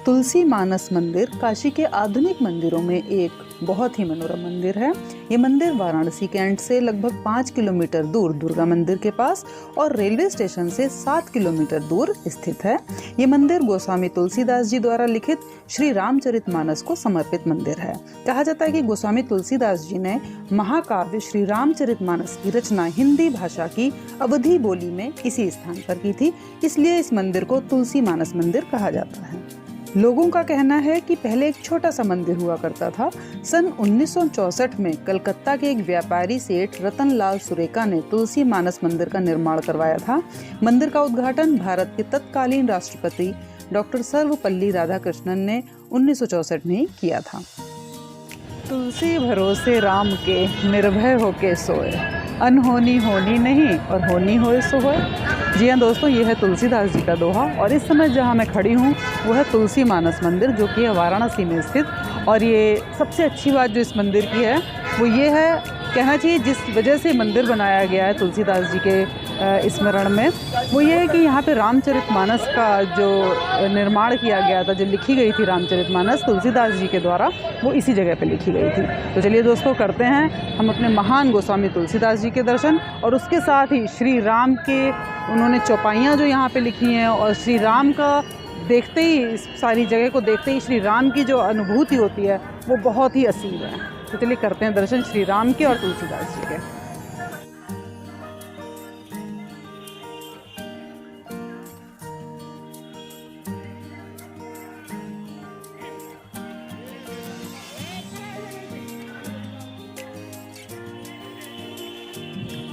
तुलसी मानस मंदिर काशी के आधुनिक मंदिरों में एक बहुत ही मनोरम मंदिर है। ये मंदिर वाराणसी कैंट से लगभग 5 किलोमीटर दूर दुर्गा मंदिर के पास और रेलवे स्टेशन से 7 किलोमीटर दूर स्थित है। ये मंदिर गोस्वामी तुलसीदास जी द्वारा लिखित श्री रामचरितमानस को समर्पित मंदिर है। कहा जाता है कि गोस्वामी तुलसीदास जी ने महाकाव्य श्री रामचरितमानस की रचना हिंदी भाषा की अवधी बोली में इसी स्थान पर की थी, इसलिए इस मंदिर को तुलसी मानस मंदिर कहा जाता है। लोगों का कहना है कि पहले एक छोटा सा मंदिर हुआ करता था। सन 1964 में कलकत्ता के एक व्यापारी सेठ रतन लाल सुरेका ने तुलसी मानस मंदिर का निर्माण करवाया था। मंदिर का उद्घाटन भारत के तत्कालीन राष्ट्रपति डॉक्टर सर्वपल्ली राधाकृष्णन ने 1964 में किया था। तुलसी भरोसे राम के निर्भय होके सोए, अनहोनी होनी नहीं और होनी होए सो होए। जी हाँ दोस्तों, ये है तुलसीदास जी का दोहा और इस समय जहाँ मैं खड़ी हूँ वो है तुलसी मानस मंदिर, जो कि है वाराणसी में स्थित। और ये सबसे अच्छी बात जो इस मंदिर की है वो ये है, कहना चाहिए जिस वजह से मंदिर बनाया गया है तुलसीदास जी के स्मरण में, वो ये है कि यहाँ पे रामचरितमानस का जो निर्माण किया गया था, जो लिखी गई थी रामचरितमानस तुलसीदास जी के द्वारा, वो इसी जगह पे लिखी गई थी। तो चलिए दोस्तों, करते हैं हम अपने महान गोस्वामी तुलसीदास जी के दर्शन और उसके साथ ही श्री राम के उन्होंने चौपाइयाँ जो यहाँ पे लिखी हैं और श्री राम का देखते ही, इस सारी जगह को देखते ही श्री राम की जो अनुभूति होती है वो बहुत ही असीम है। तो चलिए करते हैं दर्शन श्री राम के और तुलसीदास जी के।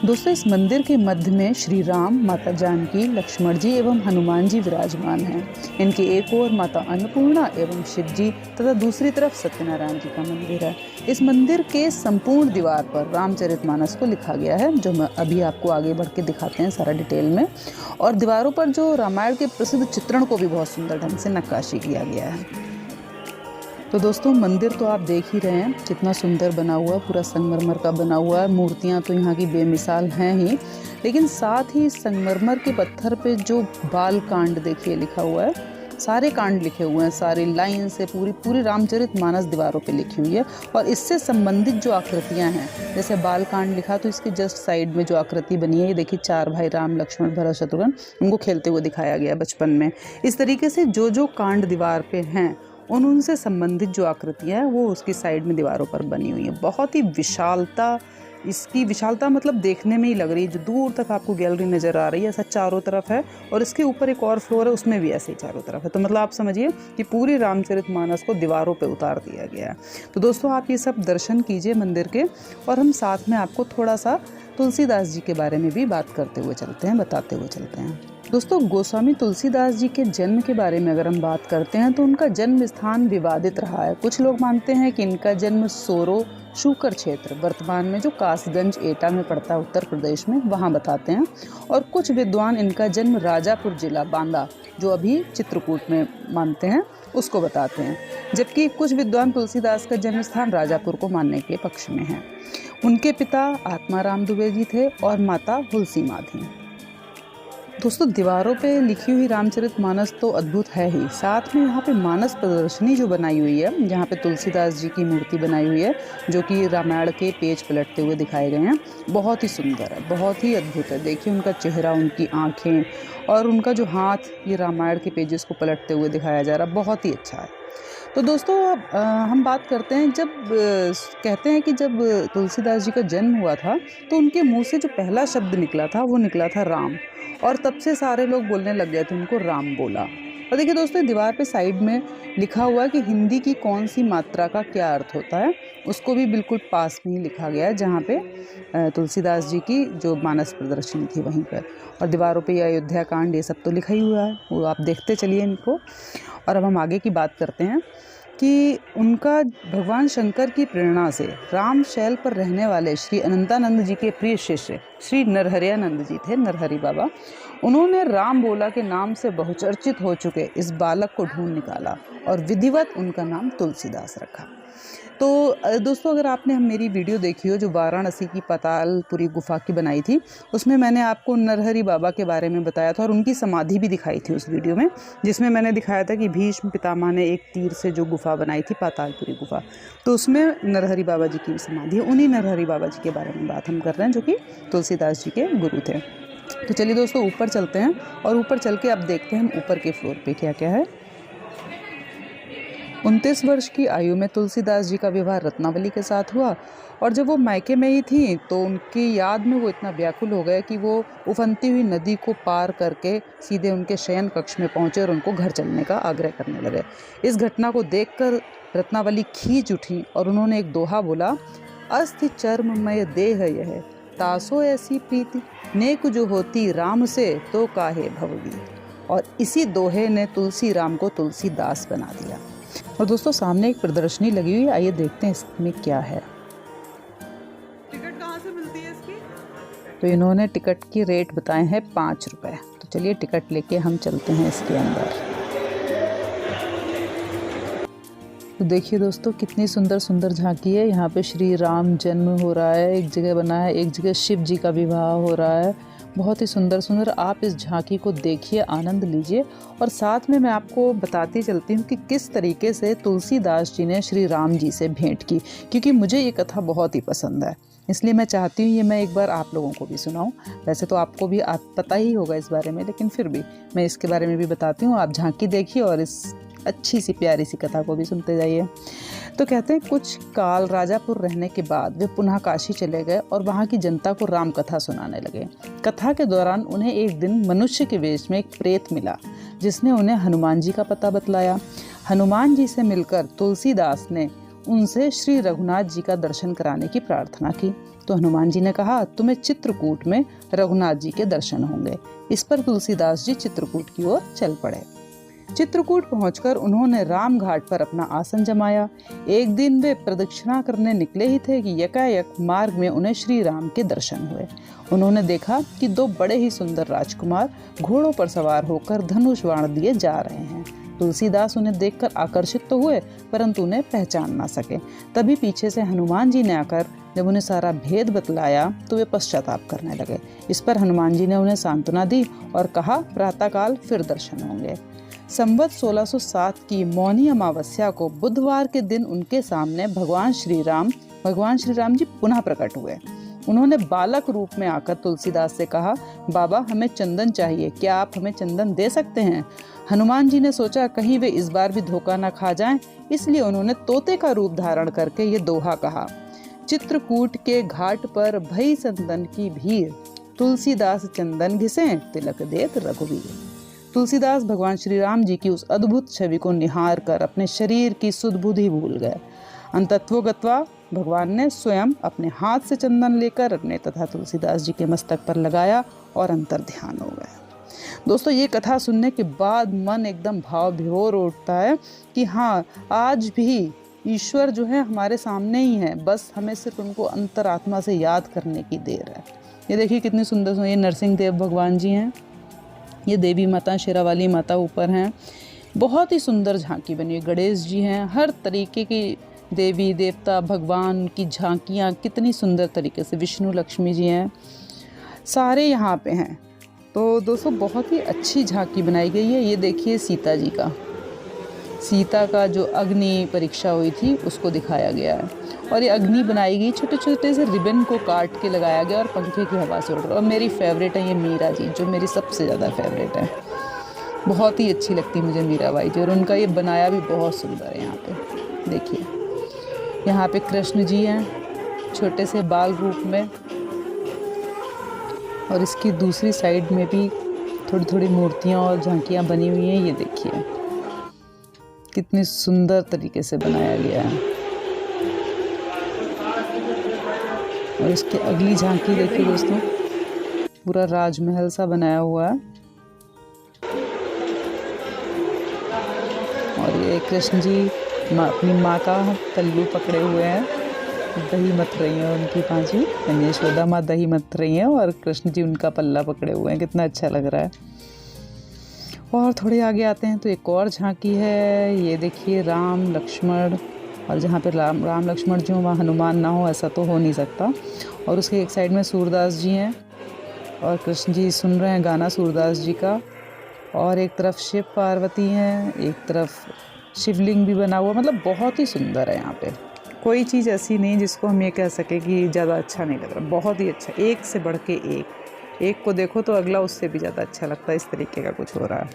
दोस्तों, इस मंदिर के मध्य में श्री राम, माता जानकी, लक्ष्मण जी एवं हनुमान जी विराजमान हैं। इनके एक ओर माता अन्नपूर्णा एवं शिव जी तथा दूसरी तरफ सत्यनारायण जी का मंदिर है। इस मंदिर के संपूर्ण दीवार पर रामचरितमानस को लिखा गया है, जो मैं अभी आपको आगे बढ़ के दिखाते हैं सारा डिटेल में। और दीवारों पर जो रामायण के प्रसिद्ध चित्रण को भी बहुत सुंदर ढंग से नक्काशी किया गया है। तो दोस्तों, मंदिर तो आप देख ही रहे हैं कितना सुंदर बना हुआ, पूरा संगमरमर का बना हुआ है। मूर्तियां तो यहाँ की बेमिसाल हैं ही, लेकिन साथ ही संगमरमर के पत्थर पे जो बाल कांड देखिए लिखा हुआ है, सारे कांड लिखे हुए हैं, सारी लाइन से पूरी रामचरितमानस दीवारों पे लिखी हुई है। और इससे संबंधित जो आकृतियां हैं, जैसे बाल कांड लिखा तो इसके जस्ट साइड में जो आकृति बनी है, ये देखिए 4 भाई राम, लक्ष्मण, भरत, शत्रुघ्न, उनको खेलते हुए दिखाया गया बचपन में। इस तरीके से जो कांड दीवार पे हैं उनसे संबंधित जो आकृतियाँ हैं वो उसकी साइड में दीवारों पर बनी हुई है। बहुत ही विशालता, इसकी विशालता मतलब देखने में ही लग रही है, जो दूर तक आपको गैलरी नज़र आ रही है ऐसा चारों तरफ है। और इसके ऊपर एक और फ्लोर है, उसमें भी ऐसे ही चारों तरफ है। तो मतलब आप समझिए कि पूरी रामचरितमानस को दीवारों पे उतार दिया गया है। तो दोस्तों, आप ये सब दर्शन कीजिए मंदिर के, और हम साथ में आपको थोड़ा सा तुलसीदास जी के बारे में भी बात करते हुए चलते हैं, बताते हुए चलते हैं। दोस्तों, गोस्वामी तुलसीदास जी के जन्म के बारे में अगर हम बात करते हैं तो उनका जन्म स्थान विवादित रहा है। कुछ लोग मानते हैं कि इनका जन्म सोरो शूकर क्षेत्र, वर्तमान में जो कासगंज एटा में पड़ता है उत्तर प्रदेश में, वहाँ बताते हैं। और कुछ विद्वान इनका जन्म राजापुर जिला बांदा, जो अभी चित्रकूट में मानते हैं, उसको बताते हैं। जबकि कुछ विद्वान तुलसीदास का जन्म स्थान राजापुर को मानने के पक्ष में है। उनके पिता आत्माराम दुबे जी थे और माता हुलसी माँ थी। दोस्तों, दीवारों पे लिखी हुई रामचरितमानस तो अद्भुत है ही, साथ में यहाँ पे मानस प्रदर्शनी जो बनाई हुई है, जहाँ पे तुलसीदास जी की मूर्ति बनाई हुई है, जो कि रामायण के पेज पलटते हुए दिखाए गए हैं, बहुत ही सुंदर है, बहुत ही अद्भुत है। देखिए उनका चेहरा, उनकी आँखें और उनका जो हाथ, ये रामायण के पेजेस को पलटते हुए दिखाया जा रहा है, बहुत ही अच्छा है। तो दोस्तों, हम बात करते हैं, जब कहते हैं कि जब तुलसीदास जी का जन्म हुआ था तो उनके मुँह से जो पहला शब्द निकला था वो निकला था राम, और तब से सारे लोग बोलने लग गए थे उनको राम बोला। और देखिए दोस्तों, दीवार पे साइड में लिखा हुआ है कि हिंदी की कौन सी मात्रा का क्या अर्थ होता है, उसको भी बिल्कुल पास में ही लिखा गया है, जहाँ पे तुलसीदास जी की जो मानस प्रदर्शनी थी वहीं पर। और दीवारों पे ये अयोध्या कांड, ये सब तो लिखा ही हुआ है, वो आप देखते चलिए इनको। और अब हम आगे की बात करते हैं कि उनका भगवान शंकर की प्रेरणा से राम शैल पर रहने वाले श्री अनंतानंद जी के प्रिय शिष्य श्री नरहरियानंद जी थे, नरहरि बाबा। उन्होंने राम बोला के नाम से बहुचर्चित हो चुके इस बालक को ढूंढ निकाला और विधिवत उनका नाम तुलसीदास रखा। तो दोस्तों, अगर आपने मेरी वीडियो देखी हो जो वाराणसी की पातालपुरी गुफा की बनाई थी, उसमें मैंने आपको नरहरि बाबा के बारे में बताया था और उनकी समाधि भी दिखाई थी उस वीडियो में, जिसमें मैंने दिखाया था कि भीष्म पितामह ने एक तीर से जो गुफा बनाई थी पातालपुरी गुफा, तो उसमें नरहरि बाबा जी की समाधि है। उन्हीं नरहरि बाबा जी के बारे में बात हम कर रहे हैं, जो कि तुलसीदास जी के गुरु थे। तो चलिए दोस्तों, ऊपर चलते हैं और ऊपर चल के अब देखते हैं हम ऊपर के फ्लोर पे क्या क्या है। 29 वर्ष की आयु में तुलसीदास जी का विवाह रत्नावली के साथ हुआ और जब वो मायके में ही थी तो उनकी याद में वो इतना व्याकुल हो गए कि वो उफनती हुई नदी को पार करके सीधे उनके शयन कक्ष में पहुंचे और उनको घर चलने का आग्रह करने लगे। इस घटना को देखकर रत्नावली खींच उठी और उन्होंने एक दोहा बोला, अस्थि चर्ममय देह यह तासो ऐसी प्रीति नेक जो होती राम से तो काहे भववी। और इसी दोहे ने तुलसी राम को तुलसीदास बना दिया। और दोस्तों, सामने एक प्रदर्शनी लगी हुई है, आइए देखते हैं इसमें क्या है। टिकट कहाँ से मिलती है इसकी? तो इन्होंने टिकट की रेट बताए हैं 5 रुपये। तो चलिए टिकट लेके हम चलते हैं इसके अंदर। तो देखिए दोस्तों, कितनी सुंदर सुंदर झांकी है। यहाँ पे श्री राम जन्म हो रहा है, एक जगह बना है, एक जगह शिव जी का विवाह हो रहा है। बहुत ही सुंदर सुंदर। आप इस झांकी को देखिए, आनंद लीजिए और साथ में मैं आपको बताती चलती हूँ कि किस तरीके से तुलसीदास जी ने श्री राम जी से भेंट की, क्योंकि मुझे ये कथा बहुत ही पसंद है, इसलिए मैं चाहती हूँ ये मैं एक बार आप लोगों को भी सुनाऊँ। वैसे तो आपको भी पता ही होगा इस बारे में, लेकिन फिर भी मैं इसके बारे में भी बताती हूँ। आप झांकी देखिए और इस अच्छी सी प्यारी सी कथा को भी सुनते जाइए। तो कहते हैं, कुछ काल राजापुर रहने के बाद वे पुनः काशी चले गए और वहाँ की जनता को राम कथा सुनाने लगे। कथा के दौरान उन्हें एक दिन मनुष्य के वेश में एक प्रेत मिला, जिसने उन्हें हनुमान जी का पता बतलाया। हनुमान जी से मिलकर तुलसीदास ने उनसे श्री रघुनाथ जी का दर्शन कराने की प्रार्थना की। तो हनुमान जी ने कहा, तुम्हें चित्रकूट में रघुनाथ जी के दर्शन होंगे। इस पर तुलसीदास जी चित्रकूट की ओर चल पड़े। चित्रकूट पहुंचकर उन्होंने राम घाट पर अपना आसन जमाया। एक दिन वे प्रदक्षिणा करने निकले ही थे कि यकायक मार्ग में उन्हें श्री राम के दर्शन हुए। उन्होंने देखा कि 2 बड़े ही सुंदर राजकुमार घोड़ों पर सवार होकर धनुष बाण दिए जा रहे हैं। तुलसीदास उन्हें देखकर आकर्षित तो हुए, परंतु उन्हें पहचान ना सके। तभी पीछे से हनुमान जी ने आकर जब उन्हें सारा भेद बतलाया तो वे पश्चाताप करने लगे। इस पर हनुमान जी ने उन्हें सांत्वना दी और कहा, प्रातःकाल फिर दर्शन होंगे। संवत 1607 की मौनी अमावस्या को बुधवार के दिन उनके सामने भगवान श्री राम जी पुनः प्रकट हुए। उन्होंने बालक रूप में आकर तुलसीदास से कहा, बाबा हमें चंदन चाहिए, क्या आप हमें चंदन दे सकते हैं? हनुमान जी ने सोचा कहीं वे इस बार भी धोखा न खा जाएं, इसलिए उन्होंने तोते का रूप धारण करके ये दोहा कहा, चित्रकूट के घाट पर भई चंदन की भीड़, तुलसीदास चंदन घिसे तिलक देत रघुवीर। तुलसीदास भगवान श्री राम जी की उस अद्भुत छवि को निहार कर अपने शरीर की सुध बुद्धि भूल गए। अंतत्वगत्वा भगवान ने स्वयं अपने हाथ से चंदन लेकर अपने तथा तुलसीदास जी के मस्तक पर लगाया और अंतर ध्यान हो गया। दोस्तों, ये कथा सुनने के बाद मन एकदम भाव विभोर उठता है कि हाँ, आज भी ईश्वर जो है हमारे सामने ही है, बस हमें सिर्फ उनको अंतरात्मा से याद करने की देर है। ये देखिए कितनी सुंदर सुंदर, ये नरसिंह देव भगवान जी हैं, ये देवी माता शेरावाली माता ऊपर हैं। बहुत ही सुंदर झांकी बनी है। गणेश जी हैं, हर तरीके की देवी देवता भगवान की झांकियाँ कितनी सुंदर तरीके से, विष्णु लक्ष्मी जी हैं, सारे यहाँ पे हैं। तो दोस्तों, बहुत ही अच्छी झांकी बनाई गई है। ये देखिए सीता का जो अग्नि परीक्षा हुई थी उसको दिखाया गया है और ये अग्नि बनाई गई, छोटे छोटे से रिबन को काट के लगाया गया और पंखे की हवा से उड़ रहा है। और मेरी फेवरेट है ये मीरा जी, जो मेरी सबसे ज़्यादा फेवरेट है। बहुत ही अच्छी लगती है मुझे मीराबाई जी, और उनका ये बनाया भी बहुत सुंदर है। यहाँ पे देखिए, यहाँ पे कृष्ण जी हैं छोटे से बाल रूप में, और इसकी दूसरी साइड में भी थोड़ी थोड़ी मूर्तियाँ और झांकियाँ बनी हुई हैं। ये देखिए कितनी सुंदर तरीके से बनाया गया है। और इसकी अगली झांकी देखिए दोस्तों, पूरा राजमहल सा बनाया हुआ है। और ये कृष्ण जी अपनी माँ का पल्लू पकड़े हुए हैं, दही मथ रही हैं उनकी पांची, यशोदा माँ दही मथ रही हैं और कृष्ण जी उनका पल्ला पकड़े हुए हैं। कितना अच्छा लग रहा है। और थोड़े आगे आते हैं तो एक और झांकी है। ये देखिए राम लक्ष्मण और जहाँ पे राम लक्ष्मण जी हों वहाँ हनुमान ना हो, ऐसा तो हो नहीं सकता। और उसके एक साइड में सूरदास जी हैं और कृष्ण जी सुन रहे हैं गाना सूरदास जी का। और एक तरफ शिव पार्वती हैं, एक तरफ शिवलिंग भी बना हुआ, मतलब बहुत ही सुंदर है यहाँ पे। कोई चीज़ ऐसी नहीं जिसको हम ये कह सकें कि ज़्यादा अच्छा नहीं लग रहा, बहुत ही अच्छा, एक से बढ़ के एक को देखो तो अगला उससे भी ज़्यादा अच्छा लगता है, इस तरीके का कुछ हो रहा है।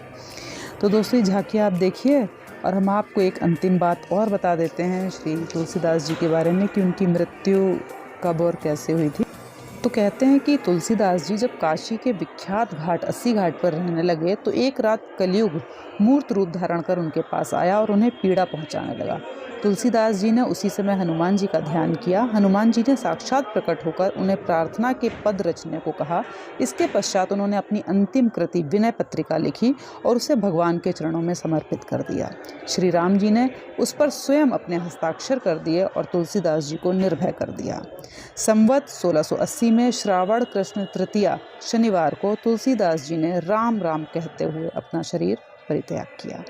तो दोस्तों ये झांकी आप देखिए, और हम आपको एक अंतिम बात और बता देते हैं श्री तुलसीदास जी के बारे में कि उनकी मृत्यु कब और कैसे हुई थी। तो कहते हैं कि तुलसीदास जी जब काशी के विख्यात घाट 80 घाट पर रहने लगे तो एक रात कलयुग मूर्त रूप धारण कर उनके पास आया और उन्हें पीड़ा पहुंचाने लगा। तुलसीदास जी ने उसी समय हनुमान जी का ध्यान किया। हनुमान जी ने साक्षात प्रकट होकर उन्हें प्रार्थना के पद रचने को कहा। इसके पश्चात उन्होंने अपनी अंतिम कृति विनय पत्रिका लिखी और उसे भगवान के चरणों में समर्पित कर दिया। श्री राम जी ने उस पर स्वयं अपने हस्ताक्षर कर दिए और तुलसीदास जी को निर्भय कर दिया। संवत 1680 में श्रावण कृष्ण तृतीया शनिवार को तुलसीदास जी ने राम राम कहते हुए अपना शरीर परित्याग किया।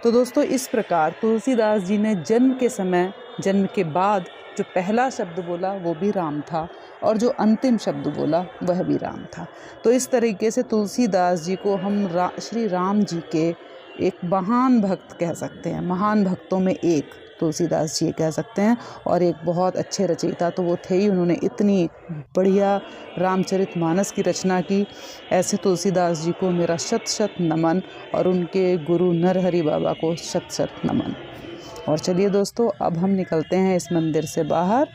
तो दोस्तों इस प्रकार तुलसीदास जी ने जन्म के समय, जन्म के बाद जो पहला शब्द बोला वो भी राम था और जो अंतिम शब्द बोला वह भी राम था। तो इस तरीके से तुलसीदास जी को हम श्री राम जी के एक महान भक्त कह सकते हैं, महान भक्तों में एक तुलसीदास जी कह सकते हैं। और एक बहुत अच्छे रचयिता तो वो थे ही, उन्होंने इतनी बढ़िया रामचरितमानस की रचना की। ऐसे तुलसीदास जी को मेरा शत शत नमन और उनके गुरु नरहरि बाबा को शत शत नमन। और चलिए दोस्तों अब हम निकलते हैं इस मंदिर से बाहर।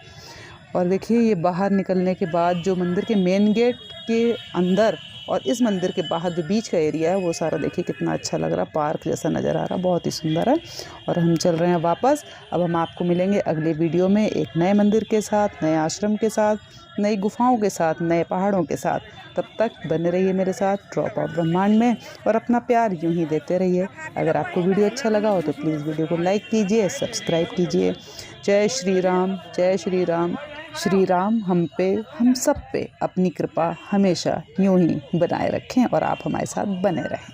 और देखिए ये बाहर निकलने के बाद जो मंदिर के मेन गेट के अंदर और इस मंदिर के बाहर जो बीच का एरिया है वो सारा देखिए कितना अच्छा लग रहा, पार्क जैसा नज़र आ रहा, बहुत ही सुंदर है। और हम चल रहे हैं वापस। अब हम आपको मिलेंगे अगले वीडियो में एक नए मंदिर के साथ, नए आश्रम के साथ, नई गुफाओं के साथ, नए पहाड़ों के साथ। तब तक बने रहिए मेरे साथ ड्रॉप ऑफ ब्रह्मांड में और अपना प्यार यूं ही देते रहिए। अगर आपको वीडियो अच्छा लगा हो तो प्लीज़ वीडियो को लाइक कीजिए, सब्सक्राइब कीजिए। जय श्री राम, जय श्री राम। श्री राम हम पे, हम सब पे अपनी कृपा हमेशा यूं ही बनाए रखें और आप हमारे साथ बने रहें।